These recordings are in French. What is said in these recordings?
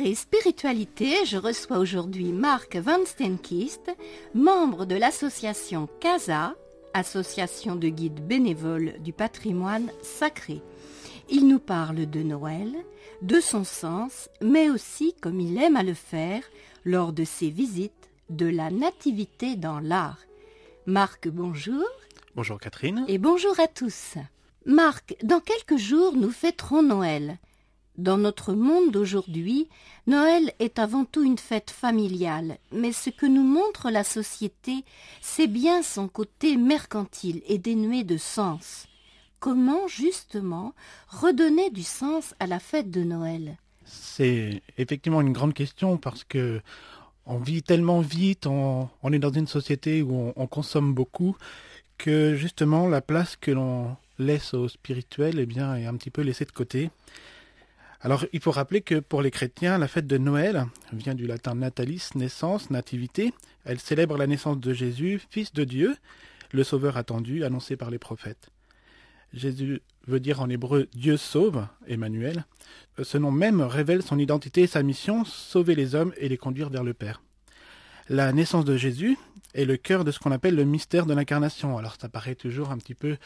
et spiritualité, je reçois aujourd'hui Marc Van Steenkist, membre de l'association CASA, association de guides bénévoles du patrimoine sacré. Il nous parle de Noël, de son sens, mais aussi, comme il aime à le faire, lors de ses visites, de la nativité dans l'art. Marc, bonjour. Bonjour Catherine. Et bonjour à tous. Marc, dans quelques jours, nous fêterons Noël. Dans notre monde d'aujourd'hui, Noël est avant tout une fête familiale, mais ce que nous montre la société, c'est bien son côté mercantile et dénué de sens. Comment, justement, redonner du sens à la fête de Noël ? C'est effectivement une grande question parce que on vit tellement vite, on est dans une société où on consomme beaucoup, que justement la place que l'on laisse au spirituel est un petit peu laissée de côté. Alors, il faut rappeler que pour les chrétiens, la fête de Noël vient du latin natalis, naissance, nativité. Elle célèbre la naissance de Jésus, fils de Dieu, le sauveur attendu, annoncé par les prophètes. Jésus veut dire en hébreu « Dieu sauve », Emmanuel. Ce nom même révèle son identité et sa mission, sauver les hommes et les conduire vers le Père. La naissance de Jésus est le cœur de ce qu'on appelle le mystère de l'incarnation. Alors ça paraît toujours un petit peu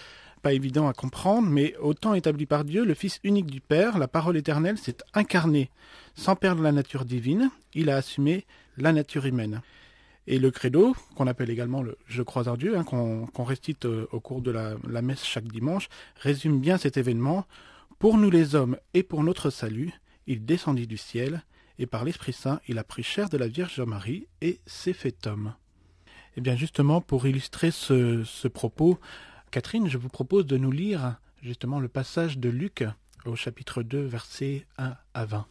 pas évident à comprendre, mais au temps établi par Dieu, le Fils unique du Père, la parole éternelle, s'est incarné. Sans perdre la nature divine, il a assumé la nature humaine. Et le credo, qu'on appelle également le « Je crois en Dieu », qu'on récite au cours de la messe chaque dimanche, résume bien cet événement. Pour nous les hommes et pour notre salut, il descendit du ciel, et par l'Esprit Saint, il a pris chair de la Vierge Marie et s'est fait homme. Et bien justement, pour illustrer ce propos, Catherine, je vous propose de nous lire justement le passage de Luc au chapitre 2, versets 1 à 20.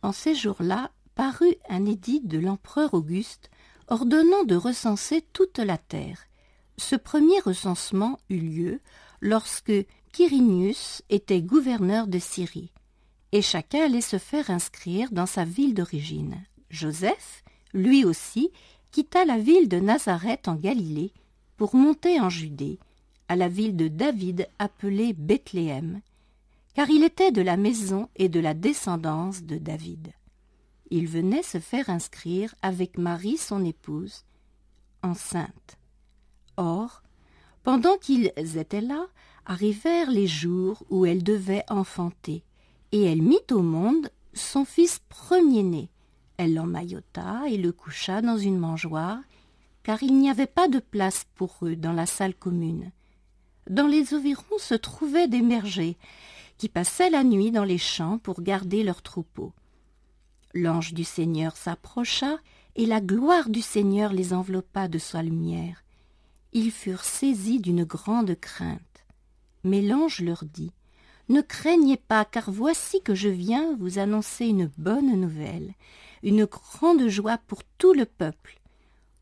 En ces jours-là, parut un édit de l'empereur Auguste ordonnant de recenser toute la terre. Ce premier recensement eut lieu lorsque Quirinius était gouverneur de Syrie, et chacun allait se faire inscrire dans sa ville d'origine. Joseph, lui aussi, quitta la ville de Nazareth en Galilée pour monter en Judée, à la ville de David appelée Bethléem, car il était de la maison et de la descendance de David. Il venait se faire inscrire avec Marie, son épouse, enceinte. Or, pendant qu'ils étaient là, arrivèrent les jours où elle devait enfanter, et elle mit au monde son fils premier-né. Elle l'emmaillota et le coucha dans une mangeoire, car il n'y avait pas de place pour eux dans la salle commune. Dans les environs se trouvaient des bergers qui passaient la nuit dans les champs pour garder leurs troupeaux. L'ange du Seigneur s'approcha, et la gloire du Seigneur les enveloppa de sa lumière. Ils furent saisis d'une grande crainte. Mais l'ange leur dit : « Ne craignez pas, car voici que je viens vous annoncer une bonne nouvelle, une grande joie pour tout le peuple.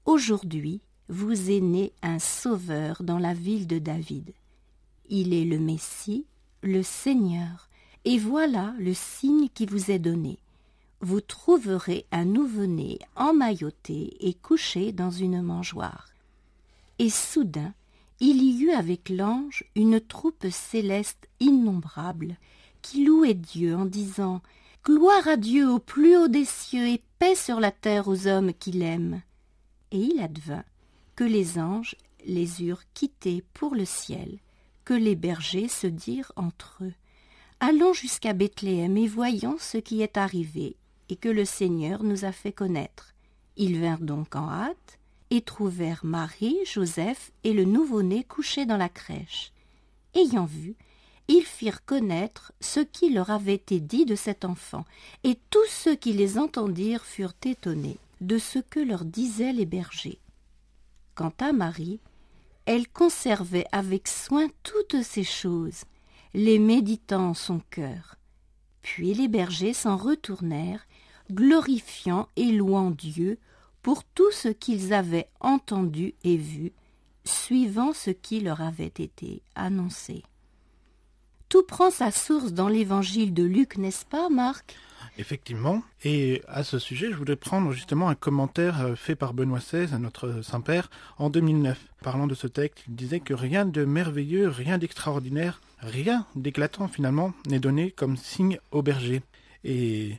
Aujourd'hui, vous est né un sauveur dans la ville de David. Il est le Messie, le Seigneur, et voilà le signe qui vous est donné. Vous trouverez un nouveau-né emmailloté et couché dans une mangeoire. » Et soudain, il y eut avec l'ange une troupe céleste innombrable qui louait Dieu en disant : « Gloire à Dieu au plus haut des cieux et paix sur la terre aux hommes qu'il aime. » Et il advint que les anges les eurent quittés pour le ciel, que les bergers se dirent entre eux : « Allons jusqu'à Bethléem et voyons ce qui est arrivé et que le Seigneur nous a fait connaître. » Ils vinrent donc en hâte et trouvèrent Marie, Joseph et le nouveau-né couchés dans la crèche. Ayant vu, ils firent connaître ce qui leur avait été dit de cet enfant, et tous ceux qui les entendirent furent étonnés de ce que leur disaient les bergers. Quant à Marie, elle conservait avec soin toutes ces choses, les méditant en son cœur. Puis les bergers s'en retournèrent, glorifiant et louant Dieu pour tout ce qu'ils avaient entendu et vu, suivant ce qui leur avait été annoncé. Tout prend sa source dans l'évangile de Luc, n'est-ce pas, Marc ? Effectivement. Et à ce sujet, je voudrais prendre justement un commentaire fait par Benoît XVI, notre Saint-Père, en 2009. Parlant de ce texte, il disait que rien de merveilleux, rien d'extraordinaire, rien d'éclatant finalement n'est donné comme signe au berger. Et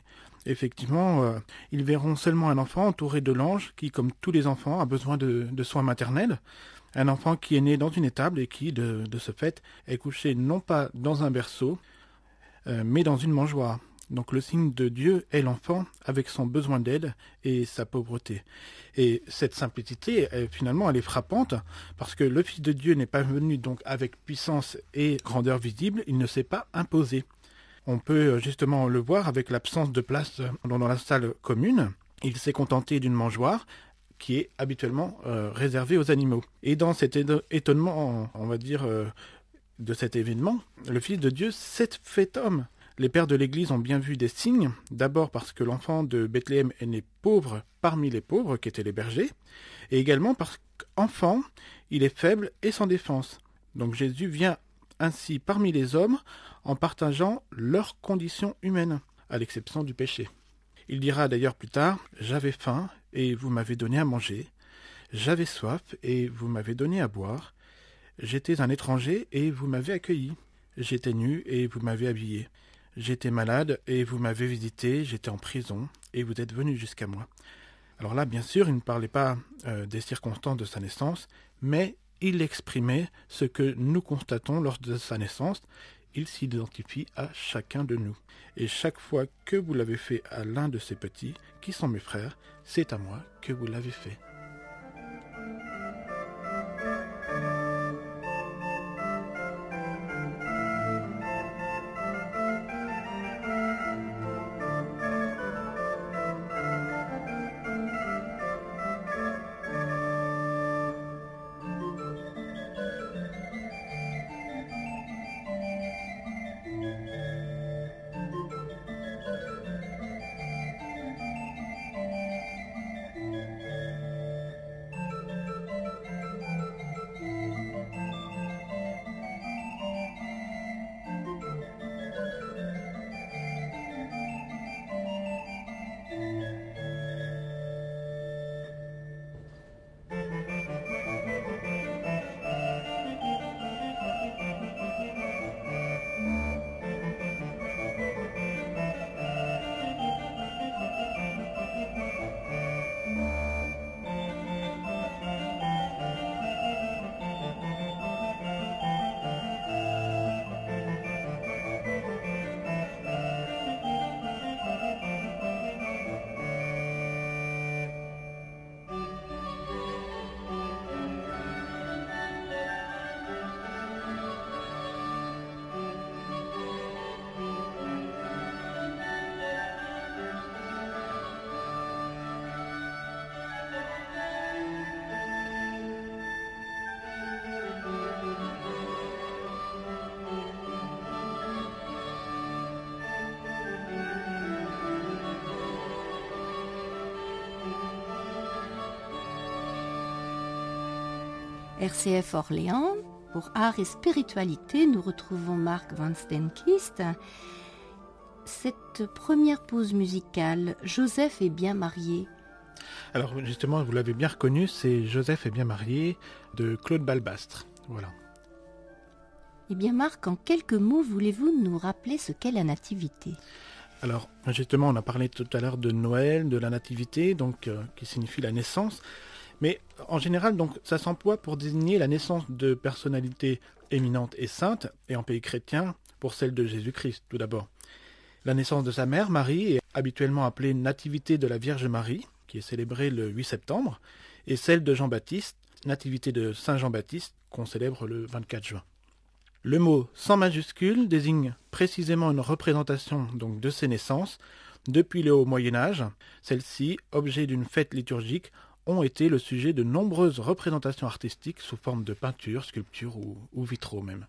Effectivement, ils verront seulement un enfant entouré de l'ange qui, comme tous les enfants, a besoin de soins maternels. Un enfant qui est né dans une étable et qui, de ce fait, est couché non pas dans un berceau, mais dans une mangeoire. Donc le signe de Dieu est l'enfant avec son besoin d'aide et sa pauvreté. Et cette simplicité, finalement, elle est frappante parce que le Fils de Dieu n'est pas venu donc avec puissance et grandeur visible, il ne s'est pas imposé. On peut justement le voir avec l'absence de place dans la salle commune. Il s'est contenté d'une mangeoire qui est habituellement réservée aux animaux. Et dans cet étonnement, on va dire, de cet événement, le Fils de Dieu s'est fait homme. Les pères de l'Église ont bien vu des signes, d'abord parce que l'enfant de Bethléem est né pauvre parmi les pauvres, qui étaient les bergers, et également parce qu'enfant, il est faible et sans défense. Donc Jésus vient ainsi parmi les hommes en partageant leurs conditions humaines, à l'exception du péché. Il dira d'ailleurs plus tard « J'avais faim et vous m'avez donné à manger, j'avais soif et vous m'avez donné à boire, j'étais un étranger et vous m'avez accueilli, j'étais nu et vous m'avez habillé, j'étais malade et vous m'avez visité, j'étais en prison et vous êtes venu jusqu'à moi. » Alors là, bien sûr, il ne parlait pas des circonstances de sa naissance, mais il exprimait ce que nous constatons lors de sa naissance. Il s'identifie à chacun de nous. Et chaque fois que vous l'avez fait à l'un de ces petits, qui sont mes frères, c'est à moi que vous l'avez fait. RCF Orléans, pour Art et Spiritualité, nous retrouvons Marc Van Stenkist. Cette première pause musicale, Joseph est bien marié. Alors justement, vous l'avez bien reconnu, c'est Joseph est bien marié de Claude Balbastre. Voilà. Eh bien Marc, en quelques mots, voulez-vous nous rappeler ce qu'est la nativité ? Alors justement, on a parlé tout à l'heure de Noël, de la nativité, donc qui signifie la naissance. Mais en général, donc, ça s'emploie pour désigner la naissance de personnalités éminentes et saintes, et en pays chrétien, pour celle de Jésus-Christ, tout d'abord. La naissance de sa mère, Marie, est habituellement appelée Nativité de la Vierge Marie, qui est célébrée le 8 septembre, et celle de Jean-Baptiste, Nativité de Saint Jean-Baptiste, qu'on célèbre le 24 juin. Le mot sans majuscule désigne précisément une représentation donc, de ces naissances depuis le haut Moyen-Âge. Celle-ci, objet d'une fête liturgique, ont été le sujet de nombreuses représentations artistiques sous forme de peintures, sculptures ou vitraux même.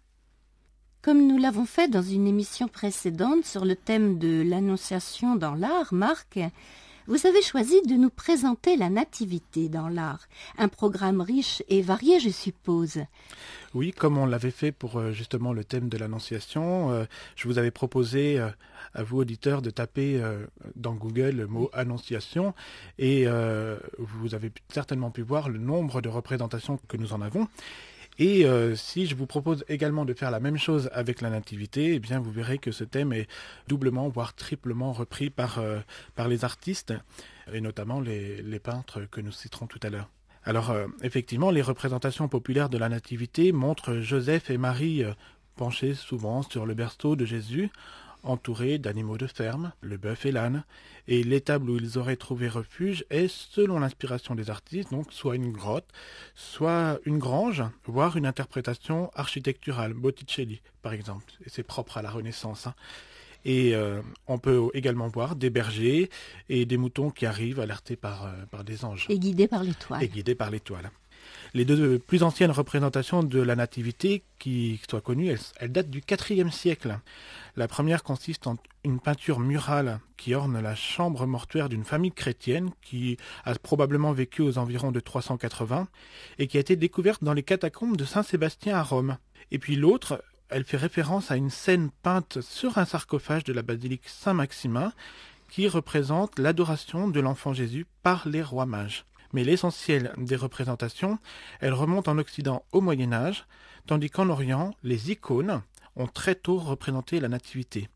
Comme nous l'avons fait dans une émission précédente sur le thème de l'Annonciation dans l'art, Marc, vous avez choisi de nous présenter la nativité dans l'art. Un programme riche et varié, je suppose. Oui, comme on l'avait fait pour justement le thème de l'Annonciation, je vous avais proposé à vous, auditeurs, de taper dans Google le mot Annonciation et vous avez certainement pu voir le nombre de représentations que nous en avons. Et si je vous propose également de faire la même chose avec la nativité, eh bien vous verrez que ce thème est doublement, voire triplement repris par les artistes, et notamment les peintres que nous citerons tout à l'heure. Alors effectivement, les représentations populaires de la nativité montrent Joseph et Marie penchés souvent sur le berceau de Jésus, entourés d'animaux de ferme, le bœuf et l'âne, et l'étable où ils auraient trouvé refuge est, selon l'inspiration des artistes, donc soit une grotte, soit une grange, voire une interprétation architecturale, Botticelli par exemple, et c'est propre à la Renaissance. Et on peut également voir des bergers et des moutons qui arrivent alertés par des anges. Et guidés par l'étoile. Et guidés par l'étoile. Les deux plus anciennes représentations de la nativité qui soient connues, elles datent du IVe siècle. La première consiste en une peinture murale qui orne la chambre mortuaire d'une famille chrétienne qui a probablement vécu aux environs de 380 et qui a été découverte dans les catacombes de Saint-Sébastien à Rome. Et puis l'autre, elle fait référence à une scène peinte sur un sarcophage de la basilique Saint-Maximin qui représente l'adoration de l'enfant Jésus par les rois mages. Mais l'essentiel des représentations, elles remontent en Occident au Moyen-Âge, tandis qu'en Orient, les icônes ont très tôt représenté la nativité.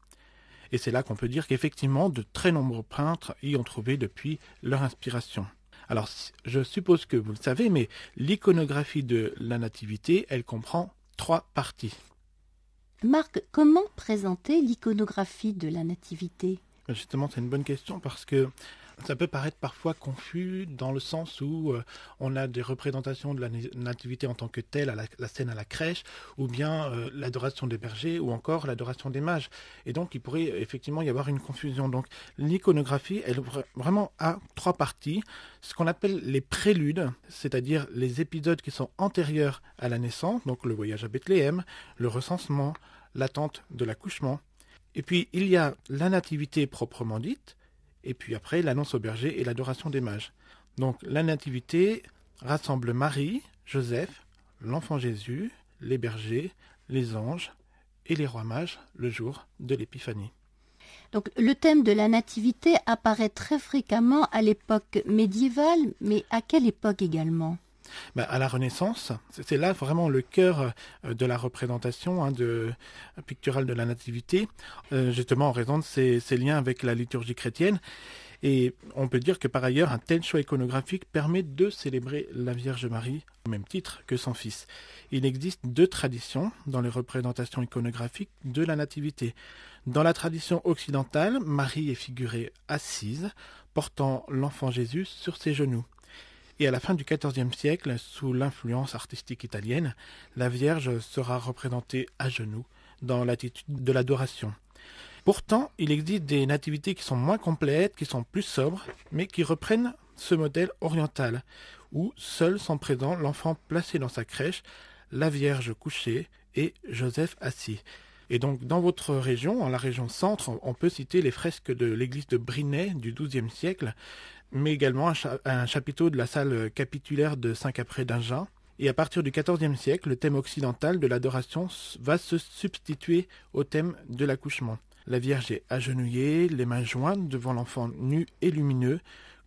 Et c'est là qu'on peut dire qu'effectivement, de très nombreux peintres y ont trouvé depuis leur inspiration. Alors, je suppose que vous le savez, mais l'iconographie de la nativité, elle comprend 3 parties. Marc, comment présenter l'iconographie de la nativité ? Justement, c'est une bonne question parce que ça peut paraître parfois confus dans le sens où on a des représentations de la nativité en tant que telle, à la scène à la crèche, ou bien l'adoration des bergers, ou encore l'adoration des mages. Et donc, il pourrait effectivement y avoir une confusion. Donc, l'iconographie, elle vraiment a 3 parties. Ce qu'on appelle les préludes, c'est-à-dire les épisodes qui sont antérieurs à la naissance, donc le voyage à Bethléem, le recensement, l'attente de l'accouchement. Et puis, il y a la nativité proprement dite, et puis après, l'annonce au berger et l'adoration des mages. Donc, la nativité rassemble Marie, Joseph, l'enfant Jésus, les bergers, les anges et les rois mages le jour de l'Épiphanie. Donc, le thème de la nativité apparaît très fréquemment à l'époque médiévale, mais à quelle époque également ? À la Renaissance, c'est là vraiment le cœur de la représentation picturale de la Nativité, justement en raison de ses liens avec la liturgie chrétienne. Et on peut dire que par ailleurs, un tel choix iconographique permet de célébrer la Vierge Marie au même titre que son fils. Il existe 2 traditions dans les représentations iconographiques de la Nativité. Dans la tradition occidentale, Marie est figurée assise, portant l'enfant Jésus sur ses genoux. Et à la fin du XIVe siècle, sous l'influence artistique italienne, la Vierge sera représentée à genoux, dans l'attitude de l'adoration. Pourtant, il existe des nativités qui sont moins complètes, qui sont plus sobres, mais qui reprennent ce modèle oriental, où seuls sont présents l'enfant placé dans sa crèche, la Vierge couchée et Joseph assis. Et donc, dans votre région, en la région centre, on peut citer les fresques de l'église de Brinet du XIIe siècle, mais également un chapiteau de la salle capitulaire de Saint-Capré d'Agen. Et à partir du XIVe siècle, le thème occidental de l'adoration va se substituer au thème de l'accouchement. La Vierge est agenouillée, les mains jointes devant l'enfant nu et lumineux,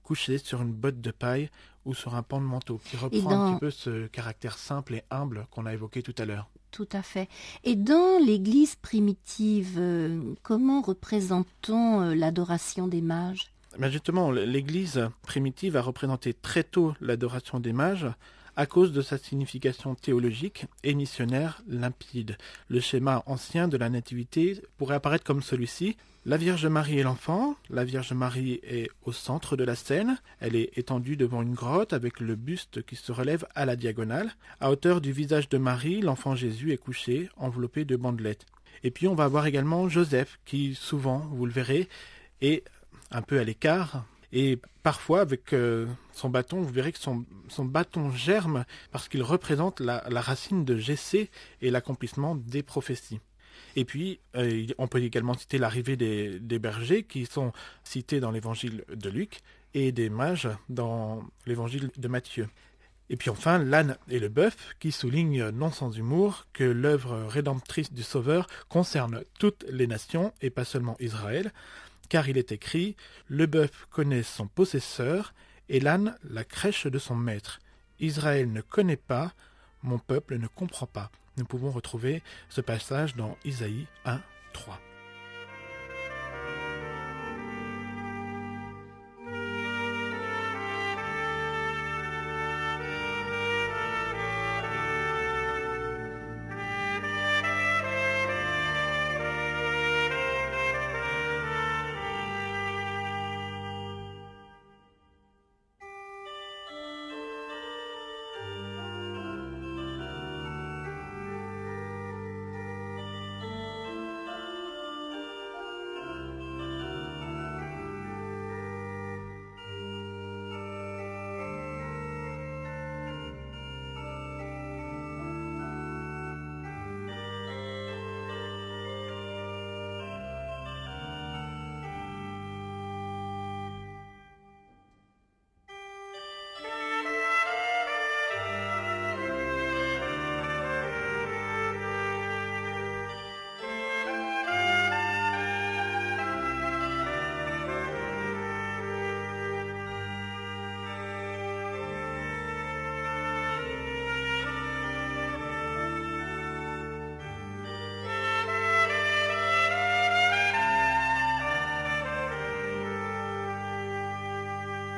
couché sur une botte de paille ou sur un pan de manteau, qui reprend un petit peu ce caractère simple et humble qu'on a évoqué tout à l'heure. Tout à fait. Et dans l'Église primitive, comment représente-t-on l'adoration des mages ? Justement, l'Église primitive a représenté très tôt l'adoration des mages à cause de sa signification théologique et missionnaire limpide. Le schéma ancien de la Nativité pourrait apparaître comme celui-ci. La Vierge Marie est l'enfant, la Vierge Marie est au centre de la scène, elle est étendue devant une grotte avec le buste qui se relève à la diagonale. À hauteur du visage de Marie, l'enfant Jésus est couché, enveloppé de bandelettes. Et puis on va avoir également Joseph qui souvent, vous le verrez, est un peu à l'écart, et parfois avec son bâton, vous verrez que son bâton germe parce qu'il représente la racine de Jessé et l'accomplissement des prophéties. Et puis, on peut également citer l'arrivée des bergers qui sont cités dans l'évangile de Luc et des mages dans l'évangile de Matthieu. Et puis enfin, l'âne et le bœuf qui soulignent non sans humour que l'œuvre rédemptrice du Sauveur concerne toutes les nations et pas seulement Israël, car il est écrit « Le bœuf connaît son possesseur et l'âne la crèche de son maître. Israël ne connaît pas, mon peuple ne comprend pas. Nous pouvons retrouver ce passage dans Isaïe 1, 3.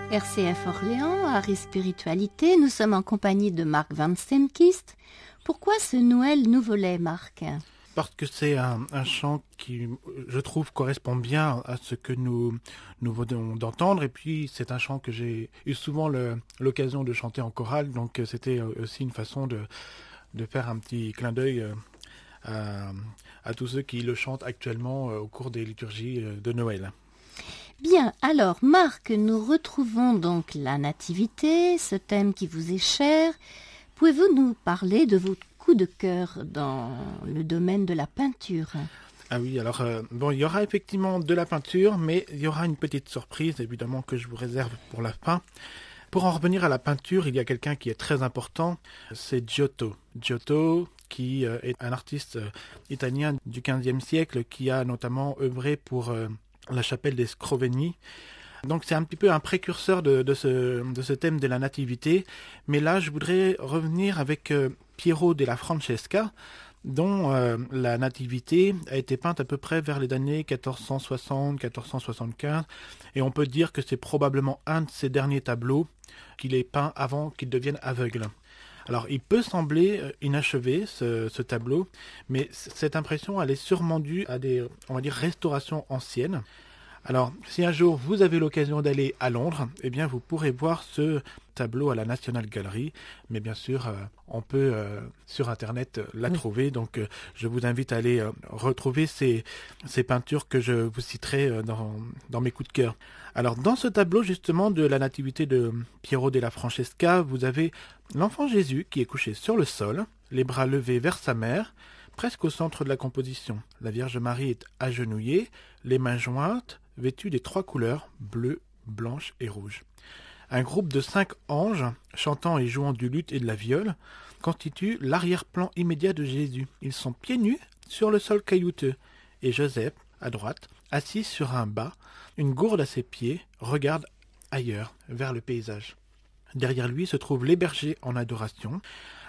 RCF Orléans, Art et Spiritualité, nous sommes en compagnie de Marc Van Steenkist. Pourquoi ce Noël nous volait, Marc ? Parce que c'est un chant qui, je trouve, correspond bien à ce que nous venons d'entendre. Et puis, c'est un chant que j'ai eu souvent l'occasion de chanter en chorale. Donc, c'était aussi une façon de faire un petit clin d'œil à tous ceux qui le chantent actuellement au cours des liturgies de Noël. Bien, alors Marc, nous retrouvons donc la Nativité, ce thème qui vous est cher. Pouvez-vous nous parler de vos coups de cœur dans le domaine de la peinture ? Ah oui, alors il y aura effectivement de la peinture, mais il y aura une petite surprise évidemment que je vous réserve pour la fin. Pour en revenir à la peinture, il y a quelqu'un qui est très important, c'est Giotto. Giotto, qui est un artiste italien du XVe siècle, qui a notamment œuvré pour la chapelle des Scrovegni. Donc c'est un petit peu un précurseur de ce thème de la nativité. Mais là, je voudrais revenir avec Piero della Francesca, dont la nativité a été peinte à peu près vers les années 1460-1475. Et on peut dire que c'est probablement un de ses derniers tableaux qu'il ait peint avant qu'il devienne aveugle. Alors, il peut sembler inachevé, ce tableau, mais cette impression, elle est sûrement due à des, on va dire, restaurations anciennes. Alors, si un jour vous avez l'occasion d'aller à Londres, eh bien, vous pourrez voir ce tableau à la National Gallery. Mais bien sûr, on peut sur Internet la trouver. Donc, je vous invite à aller retrouver ces peintures que je vous citerai dans mes coups de cœur. Alors, dans ce tableau, justement, de la nativité de Piero della Francesca, vous avez l'enfant Jésus qui est couché sur le sol, les bras levés vers sa mère, presque au centre de la composition. La Vierge Marie est agenouillée, les mains jointes, vêtue des 3 couleurs, bleu, blanche et rouge. Un groupe de 5 anges, chantant et jouant du luth et de la viole, constitue l'arrière-plan immédiat de Jésus. Ils sont pieds nus sur le sol caillouteux, et Joseph, à droite, assis sur un bas, une gourde à ses pieds, regarde ailleurs, vers le paysage. Derrière lui se trouve les bergers en adoration.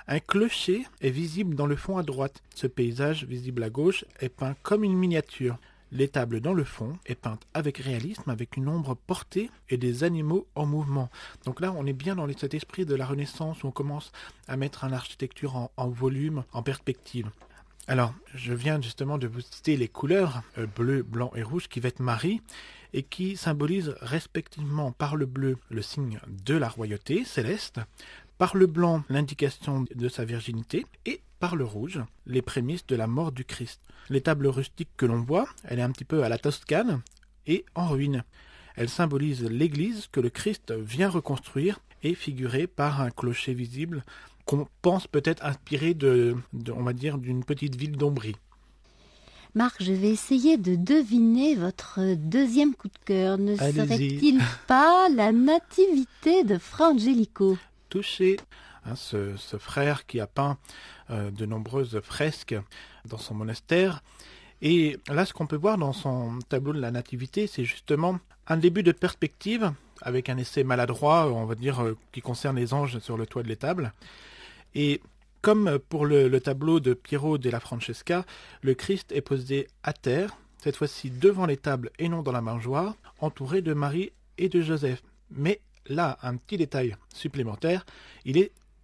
Un clocher est visible dans le fond à droite. Ce paysage, visible à gauche, est peint comme une miniature. L'étable dans le fond est peinte avec réalisme, avec une ombre portée et des animaux en mouvement. Donc là, on est bien dans cet esprit de la Renaissance où on commence à mettre une architecture en volume, en perspective. Alors, je viens justement de vous citer les couleurs bleu, blanc et rouge qui vêtent Marie et qui symbolisent respectivement par le bleu le signe de la royauté céleste, par le blanc l'indication de sa virginité et par le rouge les prémices de la mort du Christ. L'étable rustique que l'on voit, elle est un petit peu à la Toscane et en ruine. Elle symbolise l'église que le Christ vient reconstruire et figurée par un clocher visible qu'on pense peut-être inspiré on va dire, d'une petite ville d'Ombrie. Marc, je vais essayer de deviner votre deuxième coup de cœur. Ne serait-il pas la nativité de Fra Angelico ? Touché, ce frère qui a peint de nombreuses fresques dans son monastère. Et là, ce qu'on peut voir dans son tableau de la nativité, c'est justement un début de perspective, avec un essai maladroit, on va dire, qui concerne les anges sur le toit de l'étable. Et Comme pour le tableau de Piero della Francesca, le Christ est posé à terre, cette fois-ci devant les tables et non dans la mangeoire, entouré de Marie et de Joseph. Mais là, un petit détail supplémentaire,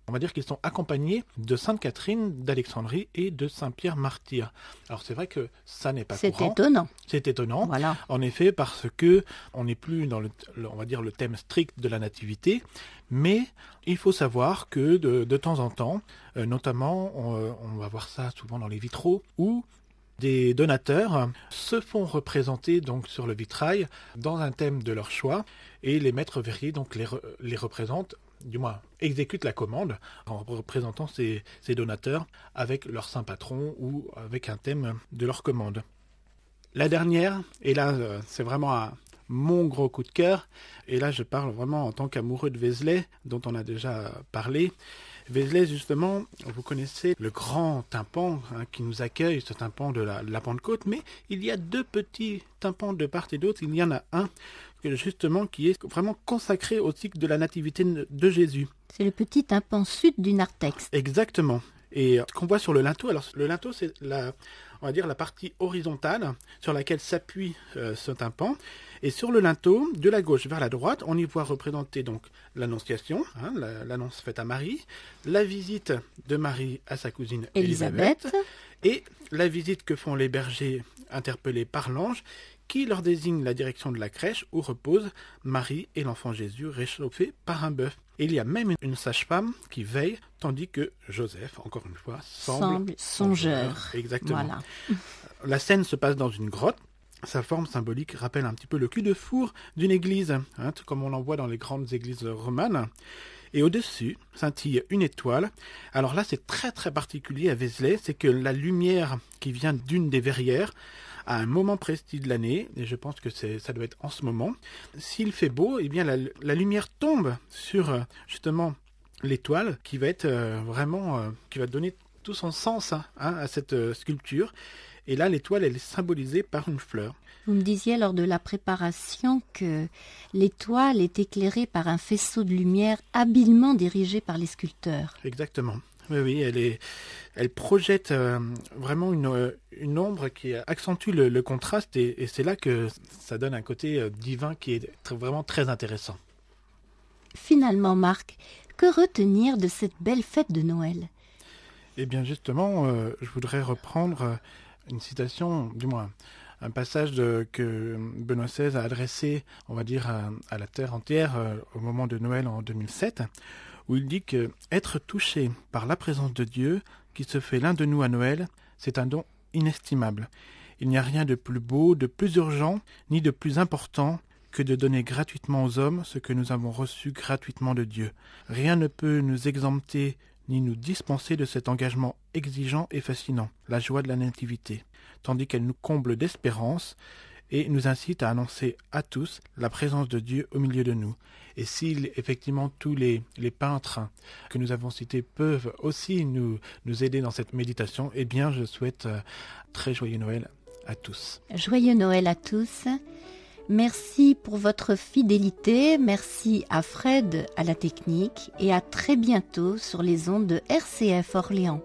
on va dire qu'ils sont accompagnés de Sainte Catherine d'Alexandrie et de Saint Pierre Martyr. Alors c'est vrai que ça n'est pas courant. C'est étonnant. C'est étonnant, Voilà. en effet, parce que on n'est plus dans on va dire le thème strict de la nativité, mais il faut savoir que de temps en temps, notamment, on va voir ça souvent dans les vitraux, où des donateurs se font représenter donc sur le vitrail dans un thème de leur choix, et les maîtres verriers donc les représentent, du moins exécutent la commande en représentant ces donateurs avec leur saint patron ou avec un thème de leur commande. La dernière, et là c'est vraiment mon gros coup de cœur, et là je parle vraiment en tant qu'amoureux de Vézelay, dont on a déjà parlé. Vézelay, justement, vous connaissez le grand tympan qui nous accueille, ce tympan de la Pentecôte, mais il y a 2 petits tympans de part et d'autre. Il y en a un, justement, qui est vraiment consacré au cycle de la nativité de Jésus. C'est le petit tympan sud du narthex. Exactement. Et ce qu'on voit sur le linteau, alors le linteau, c'est on va dire la partie horizontale sur laquelle s'appuie ce tympan. Et sur le linteau, de la gauche vers la droite, on y voit représenter donc l'annonciation, l'annonce faite à Marie, la visite de Marie à sa cousine Élisabeth, et la visite que font les bergers interpellés par l'ange, qui leur désigne la direction de la crèche où reposent Marie et l'enfant Jésus réchauffé par un bœuf. Et il y a même une sage-femme qui veille, tandis que Joseph, encore une fois, semble songeur. Exactement. Voilà. La scène se passe dans une grotte. Sa forme symbolique rappelle un petit peu le cul de four d'une église, tout comme on l'en voit dans les grandes églises romanes. Et au-dessus scintille une étoile. Alors là, c'est très très particulier à Vézelay, c'est que la lumière qui vient d'une des verrières, à un moment précis de l'année, et je pense que ça doit être en ce moment, s'il fait beau, eh bien la lumière tombe sur justement l'étoile qui va être qui va donner tout son sens à cette sculpture. Et là, l'étoile, elle est symbolisée par une fleur. Vous me disiez lors de la préparation que l'étoile est éclairée par un faisceau de lumière habilement dirigé par les sculpteurs. Exactement. Oui, elle projette vraiment une ombre qui accentue le contraste et c'est là que ça donne un côté divin qui est vraiment très intéressant. Finalement, Marc, que retenir de cette belle fête de Noël ? Eh bien justement, je voudrais reprendre une citation, du moins un passage que Benoît XVI a adressé, on va dire, à la terre entière au moment de Noël en 2007, où il dit que être touché par la présence de Dieu qui se fait l'un de nous à Noël, c'est un don inestimable. Il n'y a rien de plus beau, de plus urgent, ni de plus important que de donner gratuitement aux hommes ce que nous avons reçu gratuitement de Dieu. Rien ne peut nous exempter ni nous dispenser de cet engagement exigeant et fascinant, la joie de la nativité, tandis qu'elle nous comble d'espérance et nous incite à annoncer à tous la présence de Dieu au milieu de nous. Et si effectivement tous les peintres que nous avons cités peuvent aussi nous aider dans cette méditation, eh bien je souhaite très joyeux Noël à tous. Joyeux Noël à tous. Merci pour votre fidélité, merci à Fred à la technique et à très bientôt sur les ondes de RCF Orléans.